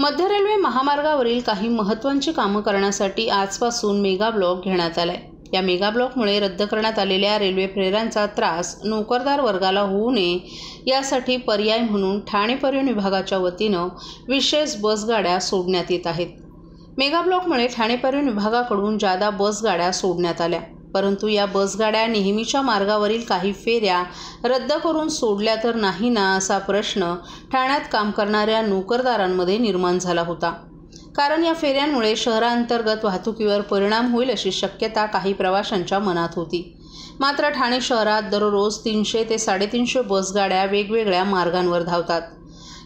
मध्य रेल्वे महामार्गावरील काही महत्त्वाची कामं करण्यासाठी आजपासून मेगा ब्लॉक घेण्यात आलाय। या मेगा ब्लॉकमुळे रद्द करण्यात आलेल्या रेल्वे फेऱ्यांचा त्रास नोकरदार वर्गाला होऊ नये यासाठी पर्याय म्हणून ठाणे परिवहन विभागाच्या वतीनं विशेष बसगाड्या सोडण्यात येत आहेत। मेगा ब्लॉकमुळे ठाणे परिवहन विभागाकडून जादा बसगाड्या सोडण्यात आल्या, परंतु या बसगाड्या नेहमीच्या मार्गावरील काही फेऱ्या रद्द करून सोडल्या तर नाही ना असा प्रश्न ठाण्यात काम करणाऱ्या नोकरदारांमध्ये निर्माण झाला होता। कारण या फेऱ्यांमुळे शहरांतर्गत वाहतुकीवर परिणाम होईल अशी शक्यता काही प्रवाशांच्या मनात होती। मात्र ठाणे शहरात दररोज 300 ते 350 बसगाड्या वेगवेगळ्या मार्गांवर धावतात।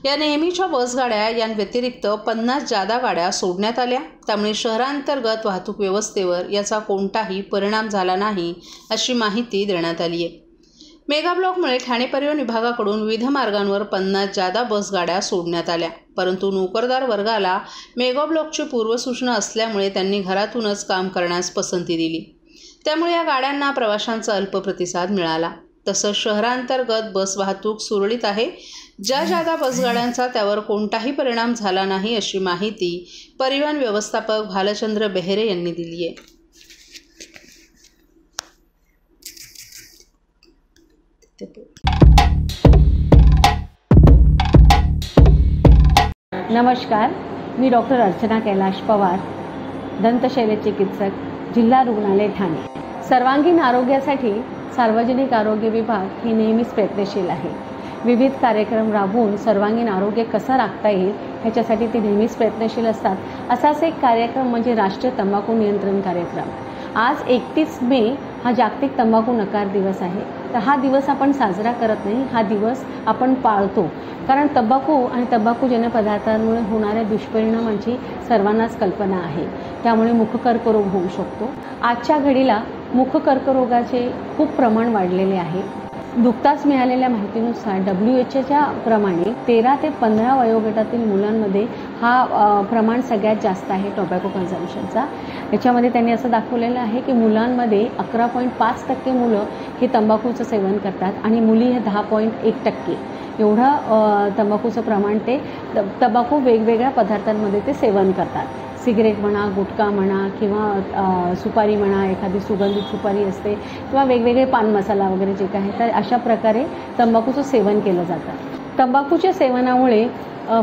या नेहमीच्या बसगाड्या यांव्यतिरिक्त 50 जादा गाड्या सोडण्यात आल्या, त्यामुळे शहरांतर्गत वाहतूक व्यवस्थेवर याचा कोणताही परिणाम झाला नाही अशी माहिती देण्यात आली आहे। मेगा ब्लॉकमुळे ठाणे परिवहन विभागाकडून विविध मार्गांवर 50 जादा बसगाड्या सोडण्यात आल्या, परंतु नोकरदार वर्गाला मेगा ब्लॉकची पूर्वसूचना असल्यामुळे त्यांनी घरातूनच काम करण्यास पसंती दिली। त्यामुळे या गाड्यांना प्रवाशांचा अल्प प्रतिसाद मिळाला। तसंच शहरांतर्गत बस वाहतूक सुरळीत आहे। ज्या जादा बसगाड्यांचा त्यावर कोणताही परिणाम झाला नाही अशी माहिती परिवहन व्यवस्थापक भालचंद्र बेहरे यांनी दिली आहे। नमस्कार, मी डॉक्टर अर्चना कैलाश पवार, दंतशल्यचिकित्सक, जिल्हा रुग्णालय ठाणे। सर्वांगीण आरोग्यासाठी सार्वजनिक आरोग्य विभाग ही नेहमीच प्रयत्नशील आहे। विविध कार्यक्रम राबवून सर्वांगीण आरोग्य कसं राखता येईल ह्याच्यासाठी ते नेहमीच प्रयत्नशील असतात। असाच एक कार्यक्रम म्हणजे राष्ट्रीय तंबाखू नियंत्रण कार्यक्रम। आज 31 मे हा जागतिक तंबाखू नकार दिवस आहे। तर हा दिवस आपण साजरा करत नाही, हा दिवस आपण पाळतो, कारण तंबाखू आणि तंबाखूजन्य पदार्थांमुळे होणाऱ्या दुष्परिणामांची सर्वांनाच कल्पना आहे। त्यामुळे मुखकर्करोग होऊ शकतो। आजच्या घडीला मुखकर्करोगाचे खूप प्रमाण वाढलेले आहे। नुकताच मिळालेल्या माहितीनुसार WHOच्या प्रमाणे 13 ते 15 वयोगटातील मुलांमध्ये हा प्रमाण सगळ्यात जास्त आहे टोबॅको कन्झम्पशनचा। याच्यामध्ये त्यांनी असं दाखवलेलं आहे की मुलांमध्ये 11.5% मुलं हे तंबाखूचं सेवन करतात आणि मुली हे 10.1% एवढं तंबाखूचं प्रमाण ते तंबाखू वेगवेगळ्या पदार्थांमध्ये ते सेवन करतात। सिगरेट म्हणा, गुटखा म्हणा किंवा सुपारी म्हणा, एखादी सुगंधित सुपारी असते किंवा वेगवेगळे पान मसाला वगैरे जे काही, तर अशा प्रकारे तंबाखूचं सेवन केलं जातं। तंबाखूच्या सेवनामुळे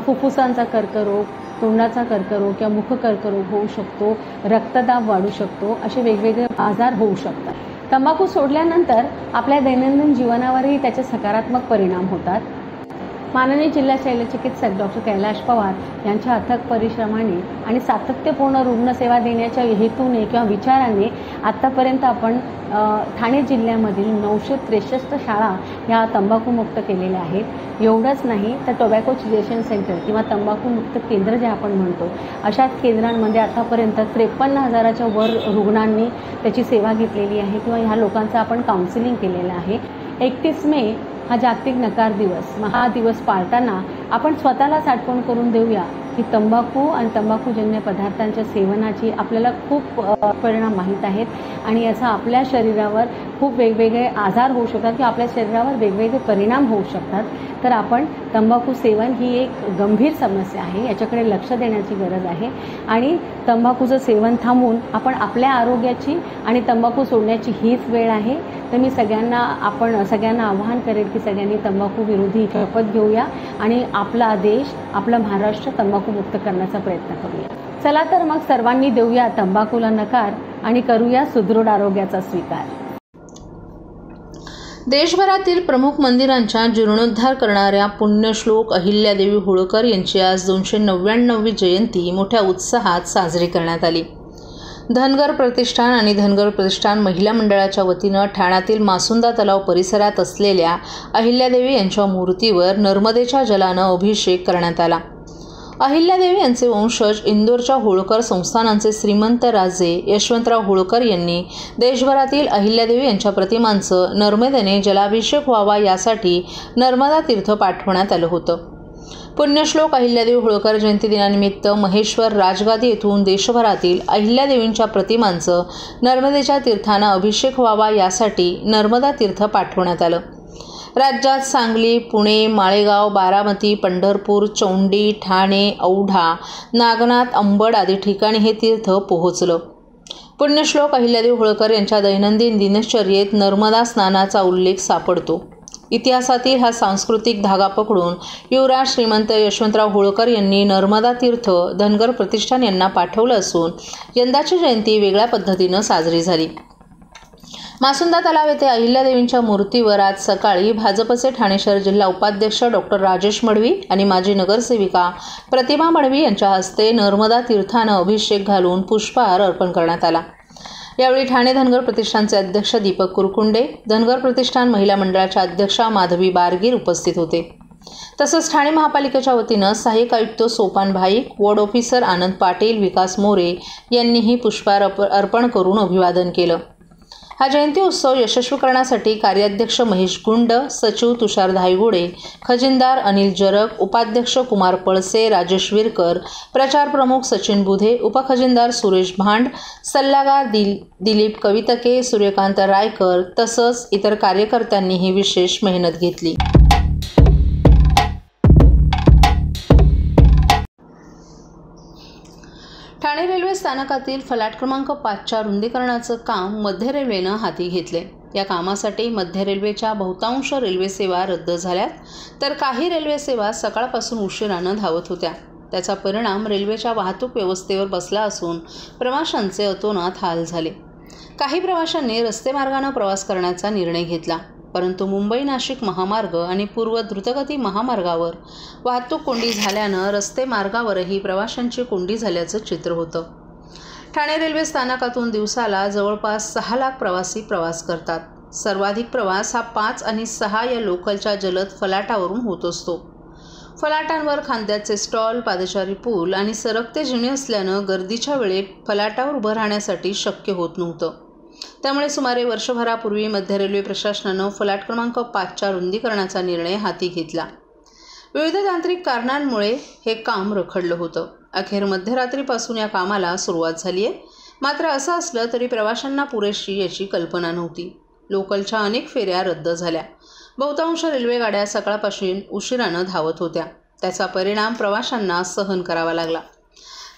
फुफ्फुसांचा कर्करोग, तोंडाचा कर्करोग किंवा मुखकर्करोग होऊ शकतो, रक्तदाब वाढू शकतो, असे वेगवेगळे आजार होऊ शकतात। तंबाखू सोडल्यानंतर आपल्या दैनंदिन जीवनावरही त्याचे सकारात्मक परिणाम होतात। माननीय जिल्हा शल्यचिकित्सक डॉक्टर कैलाश पवार यांच्या अथक परिश्रमाने आणि सातत्यपूर्ण रुग्णसेवा देण्याच्या हेतूने किंवा विचाराने आत्तापर्यंत आपण ठाणे जिल्ह्यामधील 963 शाळा ह्या तंबाखूमुक्त केलेल्या आहेत। एवढंच नाही तर टोबॅको सिजेशन सेंटर किंवा तंबाखूमुक्त केंद्र जे आपण म्हणतो, अशा केंद्रांमध्ये आतापर्यंत 53,000च्या वर रुग्णांनी त्याची सेवा घेतलेली आहे किंवा ह्या लोकांचं आपण काउन्सिलिंग केलेलं आहे। 31 मे हा जागतिक नकार दिवस, हा दिवस पाळताना आपण स्वतःलाच आठवण करून देऊया की तंबाखू आणि तंबाखूजन्य पदार्थांच्या सेवनाची आपल्याला खूप परिणाम माहीत आहेत आणि याचा आपल्या शरीरावर खूप वेगवेगळे आजार होऊ शकतात किंवा आपल्या शरीरावर वेगवेगळे परिणाम होऊ शकतात। तर आपण तंबाखू सेवन ही एक गंभीर समस्या आहे, याच्याकडे लक्ष देण्याची गरज आहे आणि तंबाखूचं सेवन थांबवून आपण आपल्या आरोग्याची आणि तंबाखू सोडण्याची हीच वेळ आहे। तर मी सगळ्यांना आवाहन करेन की सगळ्यांनी तंबाखू विरोधी शपथ घेऊया आणि आपला देश, आपला महाराष्ट्र तंबाखू मुक्त करण्याचा प्रयत्न करूया। चला तर मग सर्वांनी देऊया तंबाखूला नकार आणि करूया सुदृढ आरोग्याचा स्वीकार। देशभरातील प्रमुख मंदिरांचा जीर्णोद्धार करणाऱ्या पुण्यश्लोक अहिल्यादेवी होळकर यांची आज 299वी जयंती मोठ्या उत्साहात साजरी करण्यात आली। धनगर प्रतिष्ठान आणि धनगर प्रतिष्ठान महिला मंडळाच्या वतीनं ठाण्यातील मासुंदा तलाव परिसरात असलेल्या अहिल्यादेवी यांच्या मूर्तीवर नर्मदेच्या जलानं अभिषेक करण्यात आला। अहिल्यादेवी यांचे वंशज इंदोरच्या होळकर संस्थानांचे श्रीमंत राजे यशवंतराव होळकर यांनी देशभरातील अहिल्यादेवी यांच्या प्रतिमांचं नर्मदेने जलाभिषेक व्हावा यासाठी नर्मदा तीर्थ पाठवण्यात आलं होतं। पुण्यश्लोक अहिल्यादेवी होळकर जयंती दिनानिमित्त महेश्वर राजगादी येथून देशभरातील अहिल्यादेवींच्या प्रतिमांचं नर्मदेच्या तीर्थानं अभिषेक व्हावा यासाठी नर्मदा तीर्थ पाठवण्यात आलं। राज्यात सांगली, पुणे, माळेगाव, बारामती, पंढरपूर, चौंडी, ठाणे, औढा, नागनाथ, अंबड आदी ठिकाणी हे तीर्थ पोहोचलं. पुण्यश्लोक अहिल्यादेवी होळकर यांच्या दैनंदिन दिनचर्येत नर्मदा स्नानाचा उल्लेख सापडतो. इतिहासातील हा सांस्कृतिक धागा पकडून युवराज श्रीमंत यशवंतराव होळकर यांनी नर्मदा तीर्थ धनगर प्रतिष्ठान यांना पाठवलं असून यंदाची जयंती वेगळ्या पद्धतीनं साजरी झाली. मासुंदा तलाव येथे अहिल्यादेवींच्या मूर्तीवर आज सकाळी भाजपचे ठाणे शहर जिल्हा उपाध्यक्ष डॉक्टर राजेश मडवी आणि माजी नगरसेविका प्रतिमा मडवी यांच्या हस्ते नर्मदा तीर्थानं अभिषेक घालून पुष्पहार अर्पण करण्यात आला. यावेळी ठाणे धनगर प्रतिष्ठानचे अध्यक्ष दीपक कुरकुंडे, धनगर प्रतिष्ठान महिला मंडळाच्या अध्यक्षा माधवी बारगीर उपस्थित होते. तसंच ठाणे महापालिकेच्या वतीनं सहाय्यक आयुक्त सोपान भाईक, वॉर्ड ऑफिसर आनंद पाटील, विकास मोरे यांनीही पुष्पहार अर्पण करून अभिवादन केलं. हा जयंती उत्सव यशस्वी करण्यासाठी कार्याध्यक्ष महेश गुंड, सचिव तुषार धायगुडे, खजिनदार अनिल जरग, उपाध्यक्ष कुमार पळसे, राजेश विरकर, प्रचार प्रमुख सचिन बुधे, उपखजिनदार सुरेश भांड, सल्लागार दिलीप कवितके, सूर्यकांत रायकर तसंच इतर कार्यकर्त्यांनीही विशेष मेहनत घेतली. ठाणे रेल्वे स्थानकातील फलाट क्रमांक 5च्या रुंदीकरणाचं काम मध्य रेल्वेनं हाती घेतले. या कामासाठी मध्य रेल्वेच्या बहुतांश रेल्वे सेवा रद्द झाल्यात, तर काही रेल्वे सेवा सकाळपासून उशिरानं धावत होत्या. त्याचा परिणाम रेल्वेच्या वाहतूक व्यवस्थेवर बसला असून प्रवाशांचे अतोनात हाल झाले. काही प्रवाशांनी रस्ते मार्गाने प्रवास करण्याचा निर्णय घेतला, परंतु मुंबई नाशिक महामार्ग आणि पूर्व द्रुतगती महामार्गावर वाहतूक कोंडी झाल्यानं रस्ते मार्गावरही प्रवाशांची कोंडी झाल्याचं चित्र होतं. ठाणे रेल्वे स्थानकातून दिवसाला जवळपास 6 लाख प्रवासी प्रवास करतात. सर्वाधिक प्रवास हा 5 आणि 6 या लोकलच्या जलद फलाटावरून होत असतो. फलाटांवर खांद्याचे स्टॉल, पादचारी पूल आणि सरकते जिने असल्यानं गर्दीच्या वेळेत फलाटावर उभं राहण्यासाठी शक्य होत नव्हतं. त्यामुळे सुमारे वर्षभरापूर्वी मध्य रेल्वे प्रशासनानं फलाट क्रमांक 5च्या रुंदीकरणाचा निर्णय हाती घेतला. विविध तांत्रिक कारणांमुळे हे काम रखडलं होतं. अखेर मध्यरात्रीपासून या कामाला सुरुवात झाली आहे. मात्र असं असलं तरी प्रवाशांना पुरेशी याची कल्पना नव्हती. लोकलच्या अनेक फेऱ्या रद्द झाल्या. बहुतांश रेल्वे गाड्या सकाळपासून उशिरानं धावत होत्या. त्याचा परिणाम प्रवाशांना सहन करावा लागला.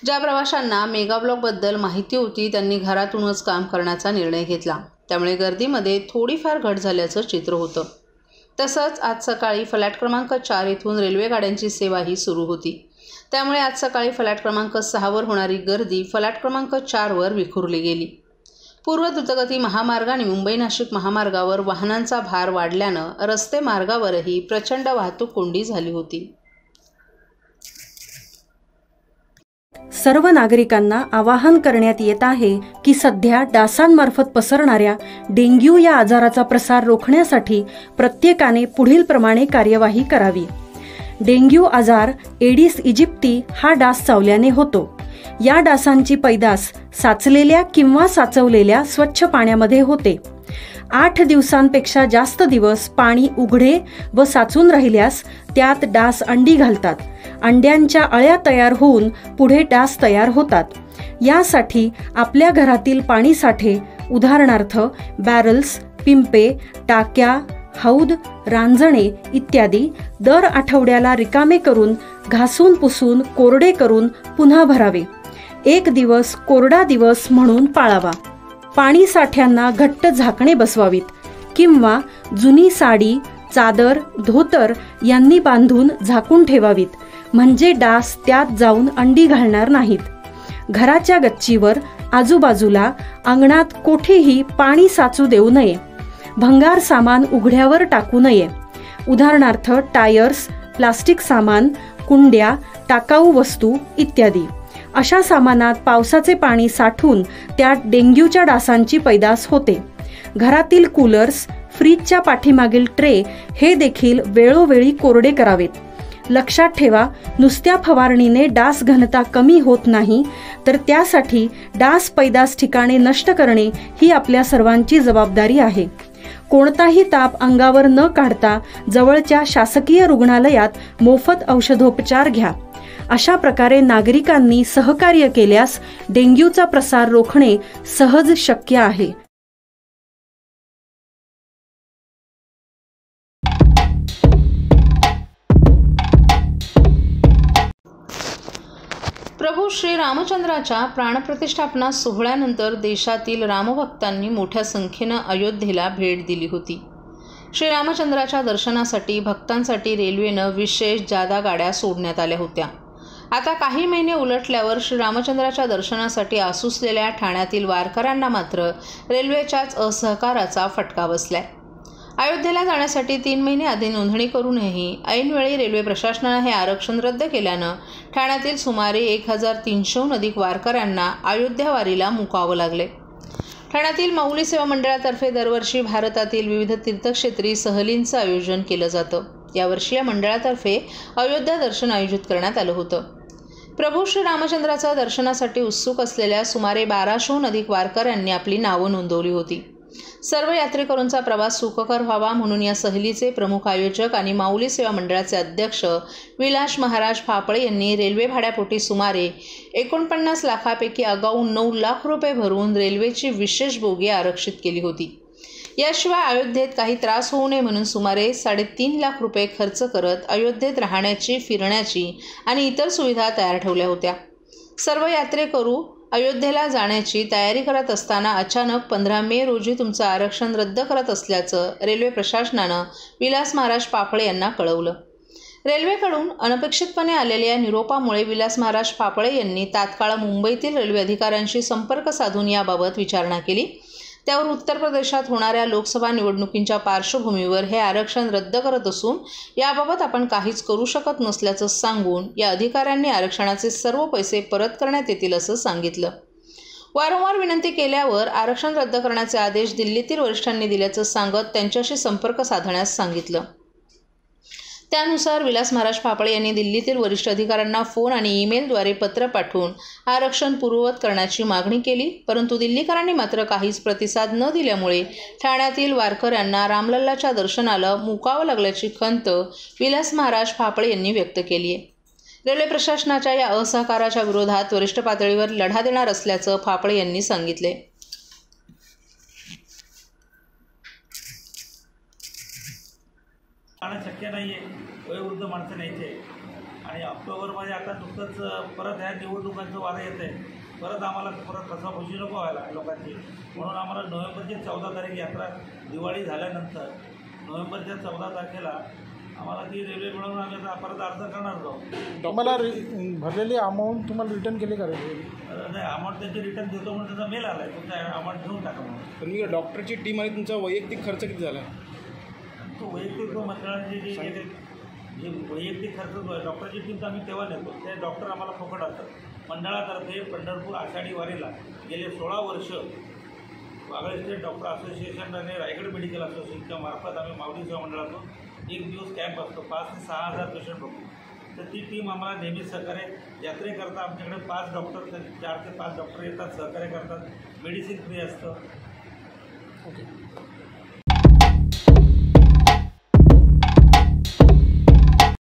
ज्या प्रवाशांना मेगाब्लॉकबद्दल माहिती होती त्यांनी घरातूनच काम करण्याचा निर्णय घेतला. त्यामुळे गर्दीमध्ये थोडीफार घट झाल्याचं चित्र होतं. तसंच आज सकाळी फलाट क्रमांक 4 इथून रेल्वे गाड्यांची सेवाही सुरू होती. त्यामुळे आज सकाळी फलाट क्रमांक 6वर होणारी गर्दी फलाट क्रमांक 4वर विखुरली गेली. पूर्व द्रुतगती महामार्ग आणि मुंबई नाशिक महामार्गावर वाहनांचा भार वाढल्यानं रस्ते मार्गावरही प्रचंड वाहतूक कोंडी झाली होती. सर्व नागरिकांना आवाहन करण्यात येत आहे की सध्या डासांमार्फत पसरणाऱ्या डेंग्यू या आजाराचा प्रसार रोखण्यासाठी प्रत्येकाने पुढील प्रमाणे कार्यवाही करावी. डेंग्यू आजार एडिस इजिप्ती हा डास चावल्याने होतो. या डासांची पैदास साचलेल्या किंवा साचवलेल्या स्वच्छ पाण्यामध्ये होते. 8 दिवसांपेक्षा जास्त दिवस पाणी उघडे व साचून राहिल्यास त्यात डास अंडी घालतात. अंड्यांच्या अळ्या तयार होऊन पुढे डास तयार होतात. यासाठी आपल्या घरातील पाणी साठे उदाहरणार्थ बॅरल्स, पिंपे, टाक्या, हौद, रांजणे इत्यादी दर आठवड्याला रिकामे करून घासून पुसून कोरडे करून पुन्हा भरावे. 1 दिवस कोरडा दिवस म्हणून पाळावा. पाणी साठ्यांना घट्ट झाकणे बसवावीत किंवा जुनी साडी, चादर, धोतर यांनी बांधून झाकून ठेवावीत, म्हणजे डास त्यात जाऊन अंडी घालणार नाहीत. घराच्या गच्चीवर, आजूबाजूला, अंगणात कोठेही पाणी साचू देऊ नये. भंगार सामान उघड्यावर टाकू नये. उदाहरणार्थ टायर्स, प्लास्टिक सामान, कुंड्या, टाकाऊ वस्तू इत्यादी. अशा सामानात पावसाचे पाणी साठून त्यात डेंग्यूच्या डासांची पैदास होते. घरातील कूलर्स, फ्रीजच्या पाठीमागील ट्रे हे देखील वेळोवेळी कोरडे करावेत. लक्षात ठेवा, नुसत्या फवारणीने डास घनता कमी होत नाही, तर त्यासाठी डास पैदास ठिकाणे नष्ट करणे ही आपल्या सर्वांची जबाबदारी आहे. कोणताही ताप अंगावर न काढता जवळच्या शासकीय रुग्णालयात मोफत औषधोपचार घ्या. अशा प्रकारे नागरिकांनी सहकार्य केल्यास डेंग्यूचा प्रसार रोखणे सहज शक्य आहे. प्रभू श्रीरामचंद्राच्या प्राणप्रतिष्ठापना सोहळ्यानंतर देशातील रामभक्तांनी मोठ्या संख्येनं अयोध्येला भेट दिली होती. श्रीरामचंद्राच्या दर्शनासाठी भक्तांसाठी रेल्वेनं विशेष जादा गाड्या सोडण्यात आल्या होत्या. आता काही महिने उलटल्यावर श्रीरामचंद्राच्या दर्शनासाठी आसुसलेल्या ठाण्यातील वारकऱ्यांना मात्र रेल्वेच्याच असहकाराचा फटका बसलाय. अयोध्येला जाण्यासाठी 3 महिने आधी नोंदणी करूनही ऐनवेळी रेल्वे प्रशासनानं हे आरक्षण रद्द केल्यानं ठाण्यातील सुमारे 1300हून अधिक वारकऱ्यांना अयोध्या वारीला मुकावं लागले. ठाण्यातील माऊली सेवा मंडळातर्फे दरवर्षी भारतातील विविध तीर्थक्षेत्री सहलींचं आयोजन केलं जातं. यावर्षी या मंडळातर्फे अयोध्या दर्शन आयोजित करण्यात आलं होतं. प्रभू श्रीरामचंद्राच्या दर्शनासाठी उत्सुक असलेल्या सुमारे 1200हून अधिक वारकऱ्यांनी आपली नावं नोंदवली होती. सर्व यात्रेकरूंचा प्रवास सुखकर व्हावा म्हणून या सहलीचे प्रमुख आयोजक आणि माऊली सेवा मंडळाचे अध्यक्ष विलास महाराज फापळे यांनी रेल्वे भाड्यापोटी सुमारे 49 लाखापैकी आगाऊ 9 लाख रुपये भरून रेल्वेची विशेष बोगी आरक्षित केली होती. याशिवाय अयोध्येत काही त्रास होऊ नये म्हणून सुमारे 3.5 लाख रुपये खर्च करत अयोध्येत राहण्याची, फिरण्याची आणि इतर सुविधा तयार ठेवल्या होत्या. सर्व यात्रेकरू अयोध्येला जाण्याची तयारी करत असताना अचानक 15 मे रोजी तुमचं आरक्षण रद्द करत असल्याचं रेल्वे प्रशासनानं विलास महाराज फापळे यांना कळवलं. रेल्वेकडून अनपेक्षितपणे आलेल्या निरोपामुळे विलास महाराज फापळे यांनी तात्काळ मुंबईतील रेल्वे अधिकाऱ्यांशी संपर्क साधून याबाबत विचारणा केली. त्यावर उत्तर प्रदेशात होणाऱ्या लोकसभा निवडणुकींच्या पार्श्वभूमीवर हे आरक्षण रद्द करत असून याबाबत आपण काहीच करू शकत नसल्याचं सांगून या अधिकाऱ्यांनी आरक्षणाचे सर्व पैसे परत करण्यात येतील असं सांगितलं. वारंवार विनंती केल्यावर आरक्षण रद्द करण्याचे आदेश दिल्लीतील वरिष्ठांनी दिल्याचं सांगत त्यांच्याशी संपर्क साधण्यास सांगितलं. त्यानुसार विलास महाराज फापळे यांनी दिल्लीतील वरिष्ठ अधिकाऱ्यांना फोन आणि ईमेलद्वारे पत्र पाठवून आरक्षण पूर्ववत करण्याची मागणी केली. परंतु दिल्लीकरांनी मात्र काहीच प्रतिसाद न दिल्यामुळे ठाण्यातील वारकऱ्यांना रामलल्लाच्या दर्शनाला मुकावं लागल्याची खंत विलास महाराज फापळे यांनी व्यक्त केली आहे. रेल्वे प्रशासनाच्या या असहकाराच्या विरोधात वरिष्ठ पातळीवर लढा देणार असल्याचं फापळे यांनी सांगितले. शक्य नाही आहे, वयोवृद्ध माणसं न्यायचे आणि ऑक्टोबरमध्ये आता नुकतंच परत ह्या निवडणुकांचं वारं येतं आहे. परत आम्हाला परत फसवाफसवी नको व्हायला लोकांची, म्हणून आम्हाला नोव्हेंबरची 14 तारीख यात्रा दिवाळी झाल्यानंतर नोव्हेंबरच्या 14 तारखेला आम्हाला ती रेल्वे मिळवून आम्ही आता परत अर्ज करणार आहोत. तुम्हाला भरलेली अमाऊंट तुम्हाला रिटर्न केली का रेल्वे? नाही, अमाऊंट त्यांची रिटर्न देतो म्हणून त्यांचा मेल आला आहे, तुमचा अमाऊंट घेऊन टाका म्हणून. तुम्ही डॉक्टरची टीम आणि तुमचा वैयक्तिक खर्च किती झाला? तो वैयक्तिक मंडळाची जी वैयक्तिक खर्च डॉक्टरची टीम तर आम्ही तेव्हा नेतो, ते डॉक्टर आम्हाला फुकट असतात. मंडळातर्फे पंढरपूर आषाढी वारीला गेले 16 वर्ष वागळे स्टेट डॉक्टर असोसिएशन आणि रायगड मेडिकल असोसिएशनच्या मार्फत आम्ही माऊली सेवा मंडळातून 1 दिवस कॅम्प असतो. 5 ते 6 हजार पेशंट बघतो. तर ती टीम आम्हाला नेहमीच सहकार्य यात्रेकरता आमच्याकडे 5 डॉक्टर 4 ते 5 डॉक्टर येतात, सहकार्य करतात. मेडिसिन फ्री असतं. ओके.